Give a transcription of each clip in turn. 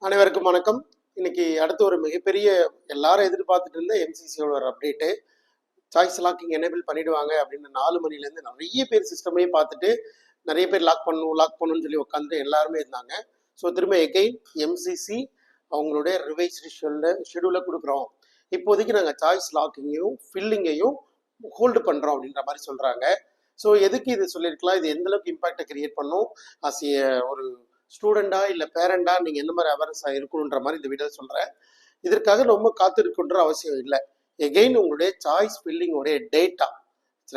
அனைவருக்கும் வணக்கம். இன்னைக்கு அடுத்து ஒரு மிகப்பெரிய எல்லாரும் எதிர்பார்த்துட்டு இருந்த எம்சிசியோட ஒரு அப்டேட்டு. சாய்ஸ் லாக்கிங் எனேபிள் பண்ணிடுவாங்க அப்படின்னு 4 மணிலேருந்து நிறைய பேர் சிஸ்டமே பார்த்துட்டு நிறைய பேர் லாக் பண்ணணும்னு சொல்லி உட்காந்து எல்லாருமே இருந்தாங்க. ஸோ திரும்ப எகெயின் எம்சிசி அவங்களுடைய ரிவைஸ்டு ஷெடியூலை கொடுக்குறோம். இப்போதைக்கு நாங்கள் சாய்ஸ் லாக்கிங்கையும் ஃபில்லிங்கையும் ஹோல்டு பண்ணுறோம் அப்படின்ற மாதிரி சொல்கிறாங்க. ஸோ எதுக்கு இது சொல்லியிருக்கலாம், இது எந்தளவுக்கு இம்பாக்டை கிரியேட் பண்ணும், ஆஸ் ஏ ஒரு ஸ்டூடெண்டா இல்லை பேரண்டா நீங்கள் எந்த மாதிரி அவேர்னஸ் இருக்கணுன்ற மாதிரி இந்த வீடியோ சொல்கிறேன். இதற்காக ரொம்ப காத்திருக்குன்ற அவசியம் இல்லை. எகெயின் உங்களுடைய சாய்ஸ் ஃபில்லிங்கோடைய டேட்டா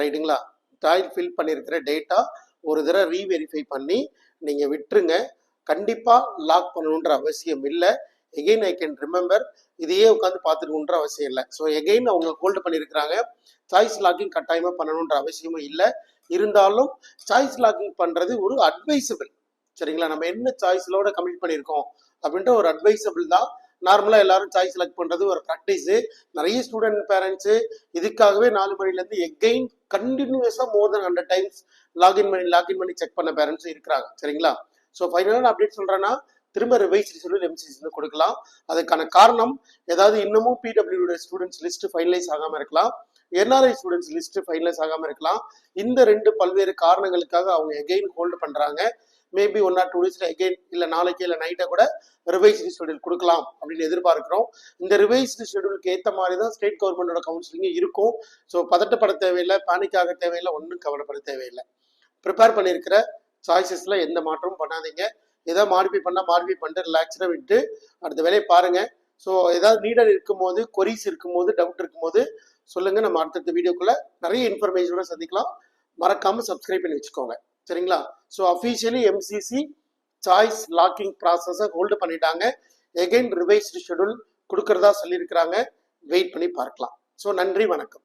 ரைட்டுங்களா, சாய்ஸ் ஃபில் பண்ணியிருக்கிற டேட்டா ஒரு தடவை ரீவெரிஃபை பண்ணி நீங்கள் விட்டுருங்க. கண்டிப்பாக லாக் பண்ணணுன்ற அவசியம் இல்லை. எகெயின் ஐ கேன் ரிமெம்பர், இதையே உட்காந்து பார்த்துக்கணுன்ற அவசியம் இல்லை. ஸோ எகெயின் அவங்க ஹோல்டு பண்ணியிருக்கிறாங்க. சாய்ஸ் லாக்கிங் கட்டாயமாக பண்ணணுன்ற அவசியமும் இல்லை. இருந்தாலும் சாய்ஸ் லாக்கிங் பண்ணுறது ஒரு அட்வைசபிள். சரிங்களா, நம்ம என்ன சாய்ஸ்லோட கமிட் பண்ணியிருக்கோம் அப்படின்ற ஒரு அட்வைசபிள் தான். நார்மலாக எல்லாரும் சாய்ஸ் செலக்ட் பண்ணுறது ஒரு ப்ராக்டிஸு. நிறைய ஸ்டூடெண்ட் பேரண்ட்ஸு இதுக்காகவே 4 மணிலேருந்து எகெயின் கண்டினியூஸாக மோர் தென் 100 டைம்ஸ் லாகின் பண்ணி செக் பண்ண பேரண்ட்ஸும் இருக்கிறாங்க. சரிங்களா, ஸோ ஃபைனலாக அப்டேட் சொல்கிறேன்னா திரும்ப ரிவைஸ் ஷெட்யூல் எம்சிசி கொடுக்கலாம். அதுக்கான காரணம் ஏதாவது இன்னமும் பிடபிள்யூட ஸ்டூடெண்ட்ஸ் லிஸ்ட் ஃபைனலைஸ் ஆகாமல் இருக்கலாம், என்ஆர்ஐ ஸ்டூடெண்ட்ஸ் லிஸ்ட் ஃபைனலைஸ் ஆகாமல் இருக்கலாம். இந்த 2 பல்வேறு காரணங்களுக்காக அவங்க எகெயின் ஹோல்டு பண்ணுறாங்க. மேபி 1 or 2 days எகெயின் இல்லை நாளைக்கு இல்லை நைட்டை கூட ரிவைஸ்டு ஷெட்யூல் கொடுக்கலாம் அப்படின்னு எதிர்பார்க்கிறோம். இந்த ரிவைஸ்டு ஷெட்யூலுக்கு ஏற்ற மாதிரி தான் ஸ்டேட் கவர்மெண்டோட கவுன்சிலிங்கும் இருக்கும். ஸோ பதட்டப்பட தேவையில்லை, பேனிக்காக தேவையில்லை, ஒன்றும் கவலைப்பட தேவையில்லை. ப்ரிப்பேர் பண்ணியிருக்கிற சாய்ஸஸில் எந்த மாற்றமும் பண்ணாதீங்க. ஏதாவது மாடிஃபை பண்ணிட்டு ரிலாக்ஸ்டாக விட்டு அடுத்த வேலையை பாருங்கள். ஸோ ஏதாவது நீடர் இருக்கும்போது, கொரிஸ் இருக்கும்போது, டவுட் இருக்கும்போது சொல்லுங்கள். நம்ம அடுத்தடுத்த வீடியோக்குள்ளே நிறைய இன்ஃபர்மேஷனோட சந்திக்கலாம். மறக்காமல் சப்ஸ்கிரைப் பண்ணி வச்சுக்கோங்க. சரிங்களா, so officially MCC choice locking ப்ராசஸை ஹோல்டு பண்ணிட்டாங்க. எகெயின் ரிவைஸ்டு ஷெட்யூல் கொடுக்கறதா சொல்லியிருக்கிறாங்க. வெயிட் பண்ணி பார்க்கலாம். ஸோ நன்றி, வணக்கம்.